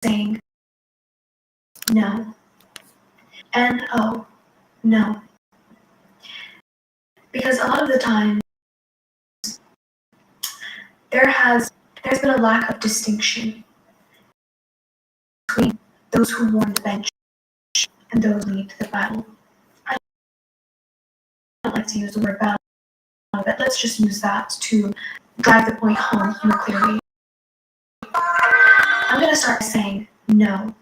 saying no. No. No. Because a lot of the time, there's been a lack of distinction between those who warn the bench and those who lead the battle. I don't like to use the word battle, but let's just use that to drive the point home more clearly. I'm going to start saying no,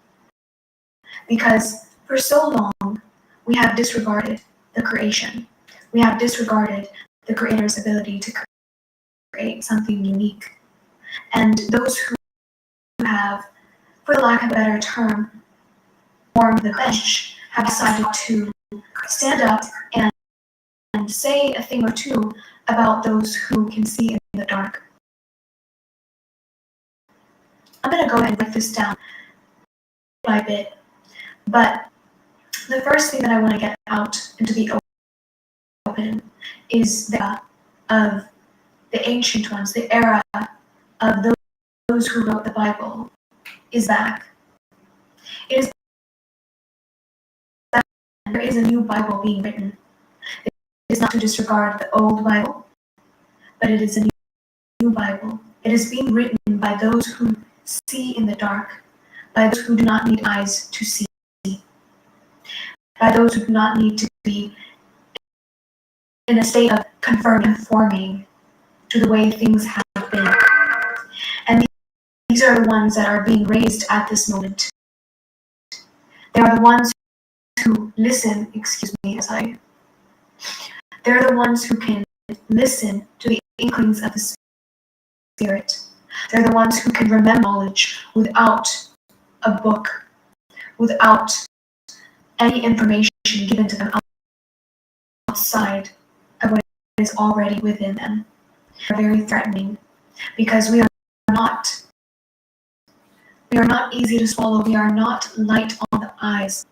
because for so long we have disregarded the creation. We have disregarded the Creator's ability to create something unique. And those who have, for the lack of a better term, warmed the bench, have decided to stand up and say a thing or two about those who can see in the dark. I'm going to go ahead and break this down bit by bit, but the first thing that I want to get out into the open is the era of the ancient ones, the era of those who wrote the Bible is back. It is back. There is a new Bible being written. It is not to disregard the old Bible, but it is a new Bible. It is being written by those who see in the dark, by those who do not need eyes to see, by those who do not need to be in a state of conforming to the way things have been. And these are the ones that are being raised at this moment. They are the ones who listen, they're the ones who can listen to the inklings of the Spirit. They're the ones who can remember knowledge without a book, without any information given to them outside of what is already within them. They're very threatening, because we are not easy to swallow. We are not light on the eyes.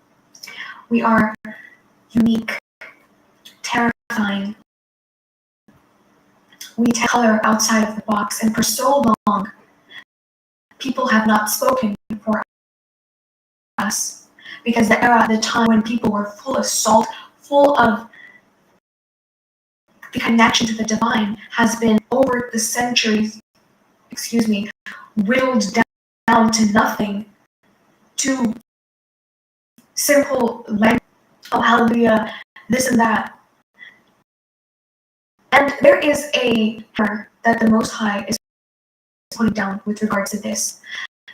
We are unique, terrifying. We take color outside of the box, and for so long, people have not spoken for us, because the era, the time when people were full of salt, full of the connection to the divine, has been over the centuries, whittled down to nothing, to simple language, oh hallelujah, this and that. And there is a hammer that the Most High is putting down with regards to this.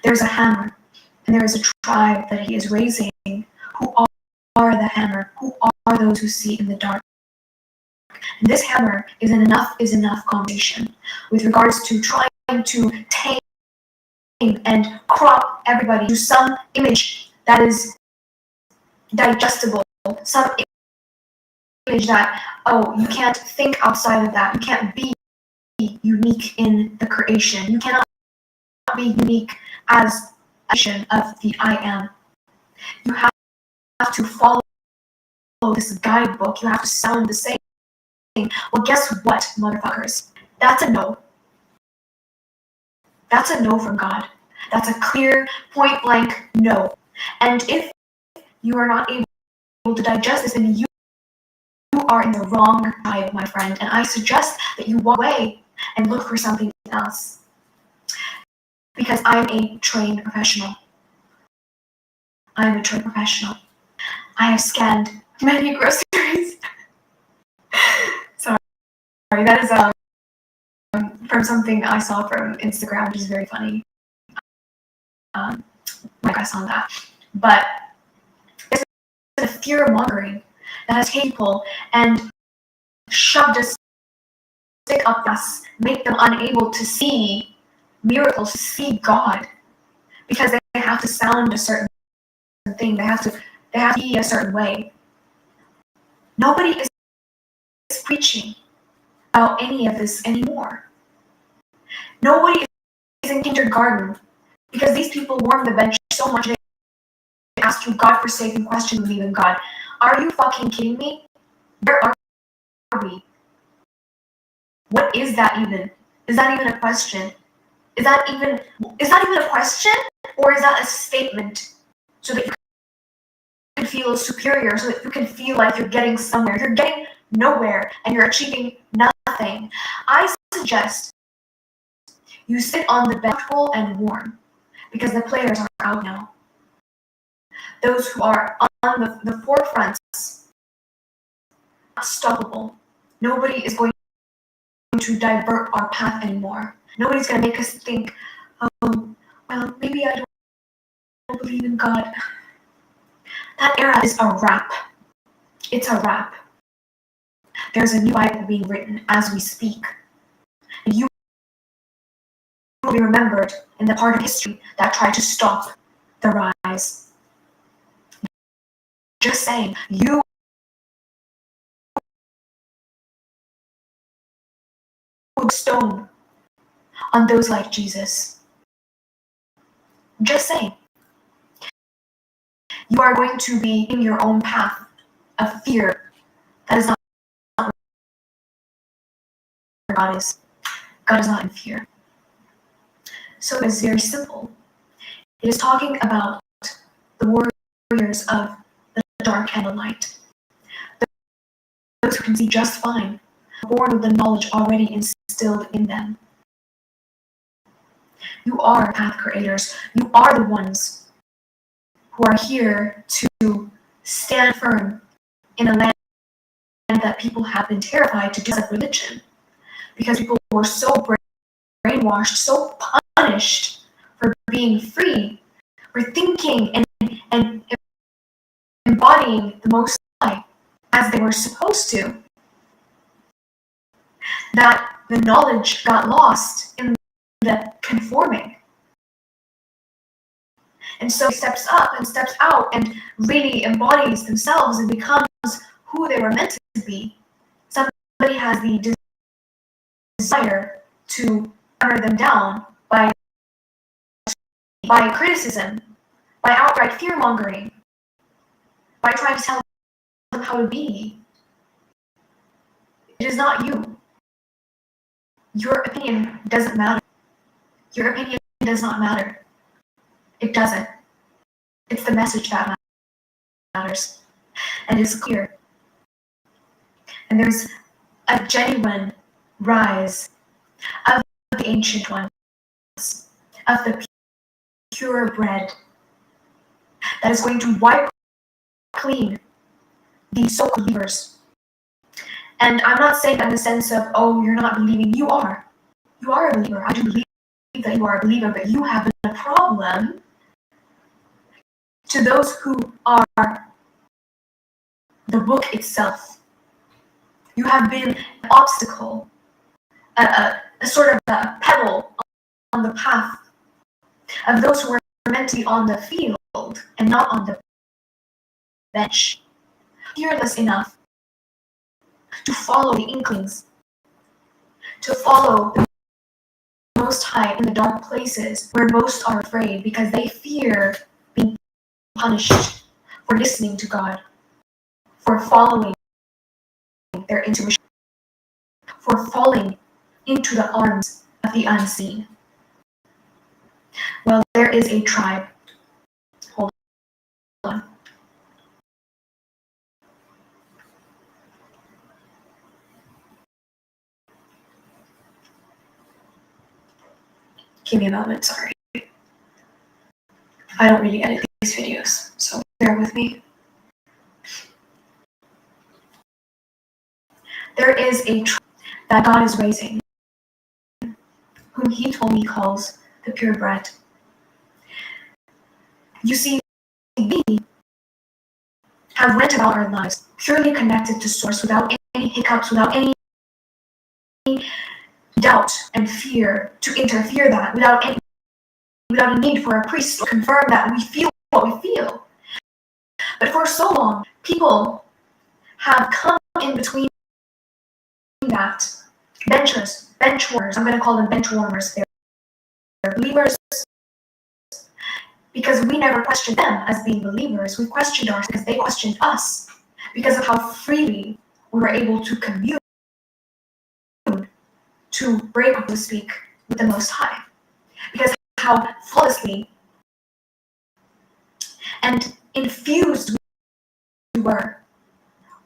There's a hammer, and there is a tribe that He is raising who are the hammer, who are those who see in the dark. And this hammer is an enough conversation with regards to trying to tame and crop everybody to some image that is digestible, some image that, oh, you can't think outside of that. You can't be unique in the creation. You cannot be unique as a vision of the I am. You have to follow this guidebook. You have to sound the same. Well, guess what, motherfuckers? That's a no. That's a no from God. That's a clear, point-blank no. And if you are not able to digest this, then you are in the wrong tribe, my friend. And I suggest that you walk away and look for something else. Because I'm a trained professional. I have scanned many groceries. Sorry, that is from something I saw from Instagram, which is very funny. Like I saw that. But there's a fear-mongering that has taken people and shoved a stick up us, make them unable to see miracles, to see God, because they have to sound a certain thing. They have to be a certain way. Nobody is preaching about any of this anymore. Nobody is in kindergarten, because these people warm the bench so much they ask you God-forsaken questions, believe in God. Are you fucking kidding me? Where are we? What is that even? Is that even a question? Is that even a question, or is that a statement so that you can feel superior, so that you can feel like you're getting somewhere? You're getting nowhere and you're achieving nothing. I suggest you sit on the bench and warm, because the players are out now. Those who are on the forefronts, unstoppable. Nobody is going to divert our path anymore. Nobody's going to make us think, oh, well, maybe I don't believe in God. That era is a wrap. It's a wrap. There's a new Bible being written as we speak. And you will be remembered in the part of history that tried to stop the rise. Just saying, you would stone on those like Jesus. Just saying. You are going to be in your own path of fear. That is not where God is. God is not in fear. So it is very simple. It is talking about the warriors of the dark and the light. Those who can see just fine, born with the knowledge already instilled in them. You are path creators. You are the ones who are here to stand firm in a land that people have been terrified to do as religion, because people were so brainwashed, so punished for being free, for thinking and embodying the Most High as they were supposed to, that the knowledge got lost in the conforming. And so he steps up and steps out and really embodies themselves and becomes who they were meant to be. Somebody has the desire to hammer them down by criticism, by outright fear-mongering, by trying to tell them how to be. It is not you. Your opinion doesn't matter. Your opinion does not matter. It doesn't. It's the message that matters. And it's clear. And there's a genuine rise of the ancient ones, of the purebred, that is going to wipe clean these so-called believers. And I'm not saying that in the sense of, oh, you're not believing. You are. You are a believer. I do believe that you are a believer, but you have a problem to those who are the book itself. You have been an obstacle, a sort of a pebble on the path of those who are meant to be on the field and not on the bench. Fearless enough to follow the inklings, to follow the Most High in the dark places where most are afraid because they fear being punished for listening to God, for following their intuition, for falling into the arms of the unseen. Well, there is a tribe. Hold on. Give me a moment, sorry. I don't really edit these videos, so bear with me. There is a tribe that God is raising, whom he told me calls the purebred. You see, we have went about our lives purely connected to Source, without any hiccups, without any doubt and fear to interfere that, without a need for a priest to confirm that we feel what we feel. But for so long, people have come in between that. Bench warmers, I'm going to call them bench warmers. They're believers because we never questioned them as being believers. We questioned ourselves because they questioned us, because of how freely we were able to commune, to break, to speak, with the Most High. how flawlessly and infused we were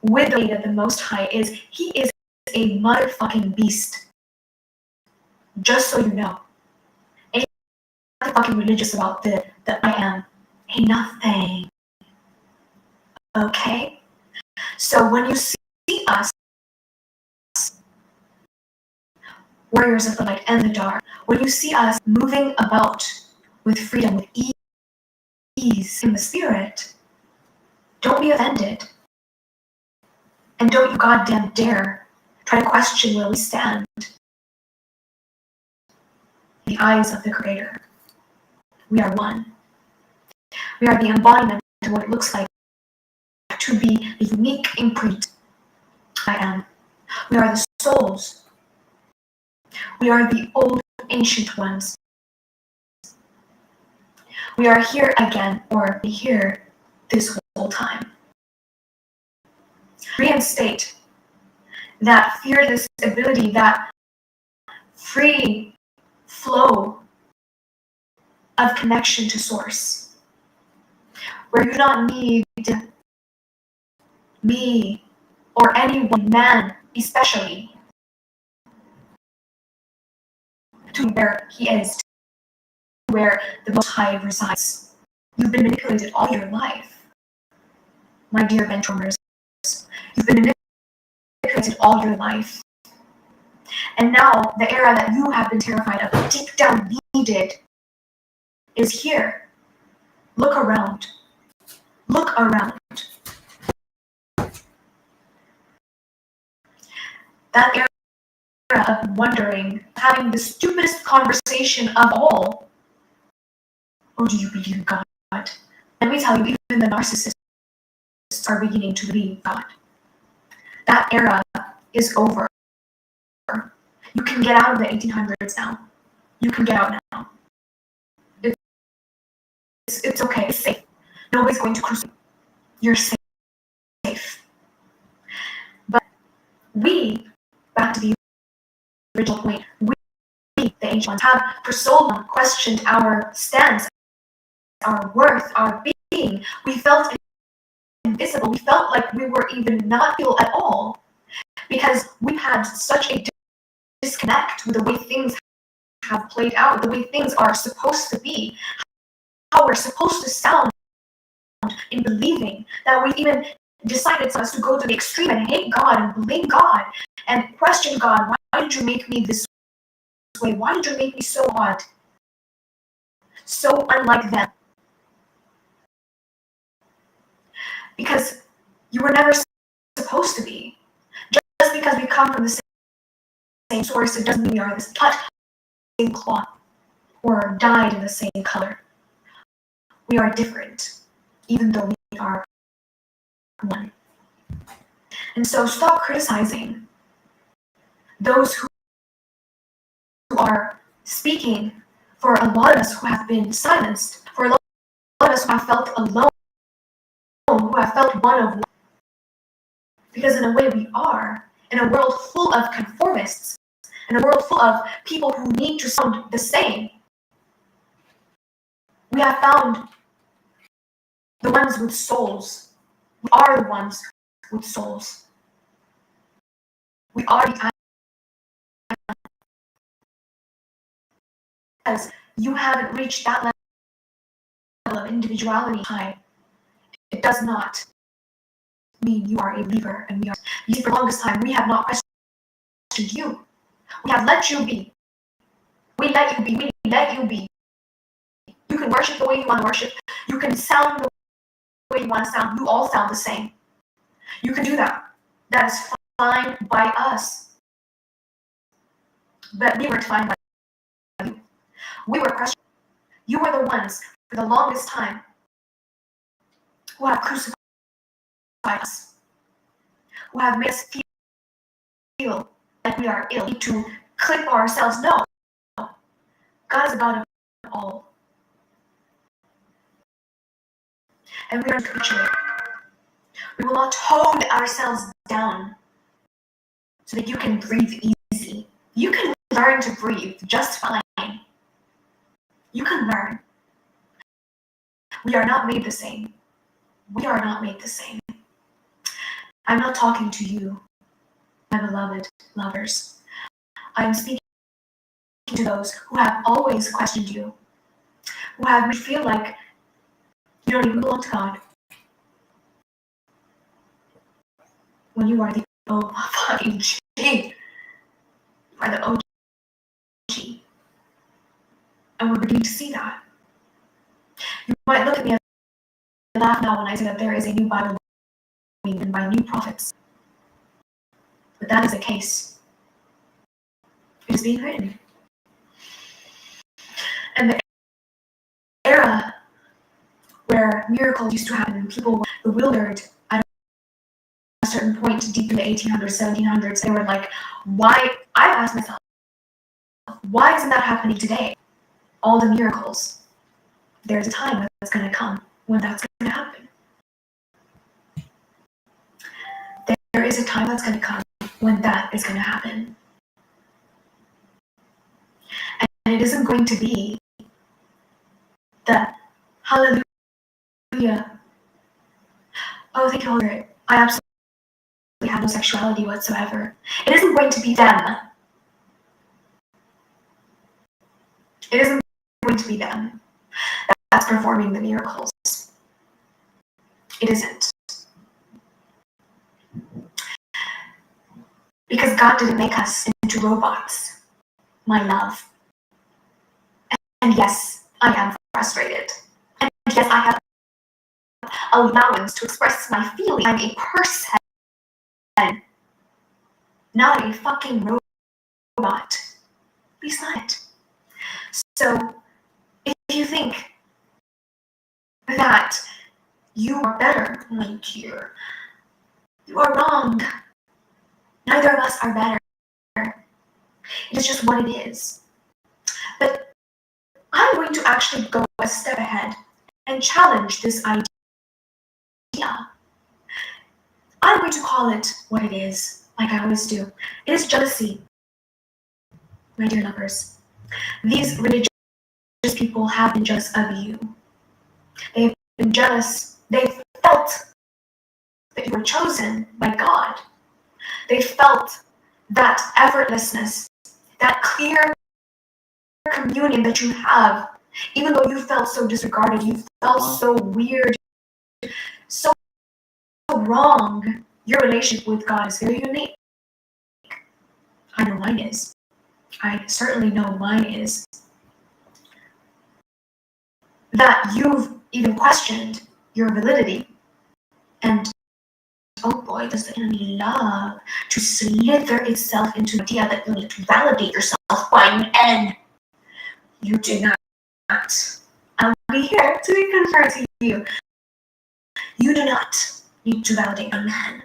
with the way that the Most High is. He is a motherfucking beast. Just so you know. Ain't nothing fucking religious about the I am. Ain't nothing. Okay? So when you see us, warriors of the light and the dark, when you see us moving about with freedom, with ease in the spirit, don't be offended. And don't you goddamn dare try to question where we stand in the eyes of the Creator. We are one. We are the embodiment of what it looks like to be the unique imprint I am. We are the souls. We are the old ancient ones. We are here again, or be here this whole time. Reinstate that fearless ability, that free flow of connection to source, where you do not need me or any one man especially to where he is, to where the Most High resides. You've been manipulated all your life, my dear benchwarmers. You've been manipulated all your life. And now the era that you have been terrified of, deep down needed, is here. Look around. Look around. That era of wondering, having the stupidest conversation of all. Or do you believe in God? Let me tell you, even the narcissists are beginning to believe God. That era is over. You can get out of the 1800s now. You can get out now. It's okay. It's safe. Nobody's going to crucify you. You're safe. But we, back to the original point, we, the ancient ones, have for so long questioned our stance, our worth, our being. We felt invisible. We felt like we were even not real at all because we had such a disconnect with the way things have played out, the way things are supposed to be, how we're supposed to sound in believing, that we even decided to go to the extreme and hate God and blame God and question God. Why did you make me this way? Why did you make me so odd? So unlike them. Because you were never supposed to be. Just because we come from the same source, it doesn't mean we are this cut same cloth or dyed in the same color. We are different, even though we are one. And so stop criticizing those who are speaking for a lot of us who have been silenced, for a lot of us who have felt alone, who have felt one of one. Because in a way we are, in a world full of conformists, in a world full of people who need to sound the same, we have found the ones with souls. We are the ones with souls. We are the because you haven't reached that level of individuality high. It does not mean you are a believer, and we are. You see, for the longest time, we have not questioned you. We have let you be. We let you be. We let you be. You can worship the way you want to worship. You can sound the way you want to sound. You all sound the same. You can do that. That is fine by us. But we were fine by you. We were questioned. You were the ones, for the longest time, who have crucified us, who have made us feel like we are ill, to clip ourselves. No. God is about it all. And we are to capture it. We will not tone ourselves down so that you can breathe easy. You can learn to breathe just fine. You can learn. We are not made the same. We are not made the same. I'm not talking to you, my beloved lovers. I'm speaking to those who have always questioned you, who have made you feel like you don't even belong to God, when you are the OG. You are the OG. And we're beginning to see that. You might look at me and laugh now when I say that there is a new Bible and by new prophets. But that is the case. It is being written. And the era where miracles used to happen and people were bewildered at a certain point deep in the 1800s, 1700s, they were like, why? I asked myself, why isn't that happening today? All the miracles. There's a time that's going to come when that's going to happen. There is a time that's going to come when that is going to happen. And it isn't going to be the hallelujah. Oh, thank you, Holy Spirit. I absolutely have no sexuality whatsoever. It isn't going to be them. It isn't going to be them that's performing the miracles. It isn't. Because God didn't make us into robots, my love. And yes, I am frustrated. And yes, I have allowance to express my feelings. I'm a person, not a fucking robot. Please not. So, if you think that you are better, my dear, you are wrong. Neither of us are better. It is just what it is. But I'm going to actually go a step ahead and challenge this idea. I'm going to call it what it is, like I always do. It is jealousy, my dear lovers. These religious people have been jealous of you. They've been jealous. They've felt that you were chosen by God. They felt that effortlessness, that clear communion that you have, even though you felt so disregarded, you felt so weird, so wrong. Your relationship with God is very unique. I know mine is. I certainly know mine is. That you've even questioned your validity. And oh boy, does the enemy love to slither itself into the idea that you need to validate yourself by men. You do not. I'll be here to confirm to you. You do not need to validate a man.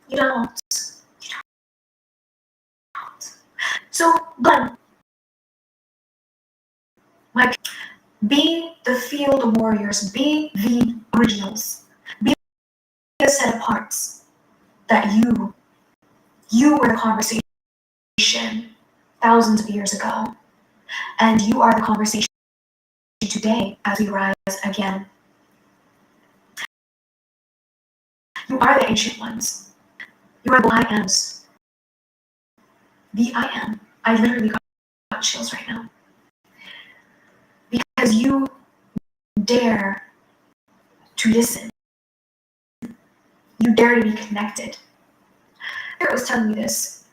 You don't. You don't. So, but like, be the field warriors. Be the originals. Be the set aparts. That you were the conversation thousands of years ago, and you are the conversation today as we rise again. You are the ancient ones. You are the I ams. The I am. I literally got chills right now. Because you dare to listen. You dare to be connected. Spirit was telling me this.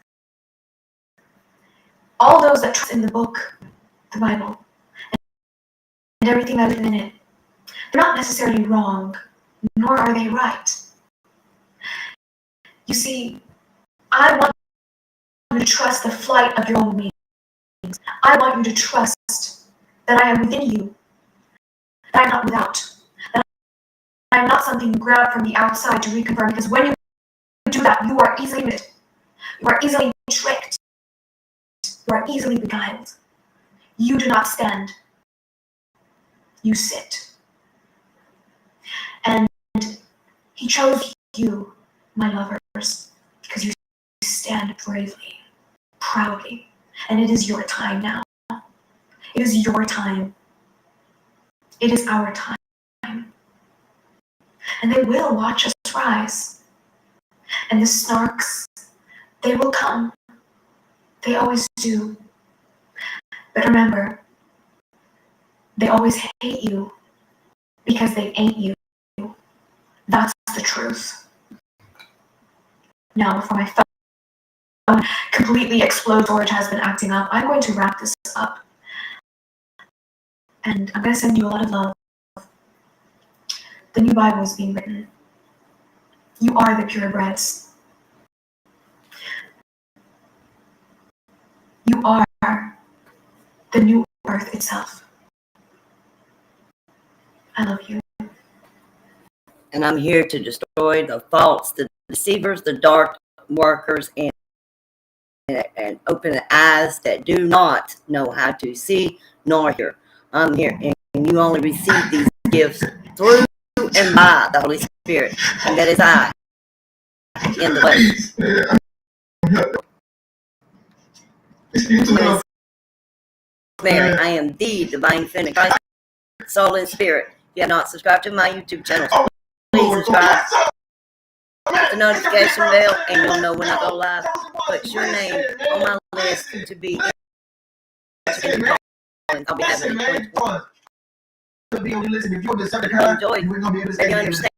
All those that trust in the book, the Bible, and everything that is in it, they're not necessarily wrong, nor are they right. You see, I want you to trust the flight of your own wings. I want you to trust that I am within you, that I'm not without, that I am not something grabbed from the outside to reconfirm, because when you do that, you are easily limited. You are easily tricked. You are easily beguiled. You do not stand. You sit. And he chose you, my lovers, because you stand bravely, proudly. And it is your time now. It is your time. It is our time. And they will watch us rise. And the snarks, they will come. They always do. But remember, they always hate you because they ain't you. That's the truth. Now, before my phone completely explodes, storage has been acting up, I'm going to wrap this up. And I'm going to send you a lot of love. The new Bible is being written. You are the purebreds. You are the new earth itself. I love you. And I'm here to destroy the false, the deceivers, the dark workers, and open the eyes that do not know how to see nor hear. I'm here, and you only receive these gifts through and by the Holy Spirit, and that is I in the way. Mary, I am the divine feminine Christ, soul and spirit. If you have not subscribed to my YouTube channel, please subscribe. Hit the notification bell, and you'll know when I go live. Put your name on my list to be. I'll be having a enjoy. Maybe you understand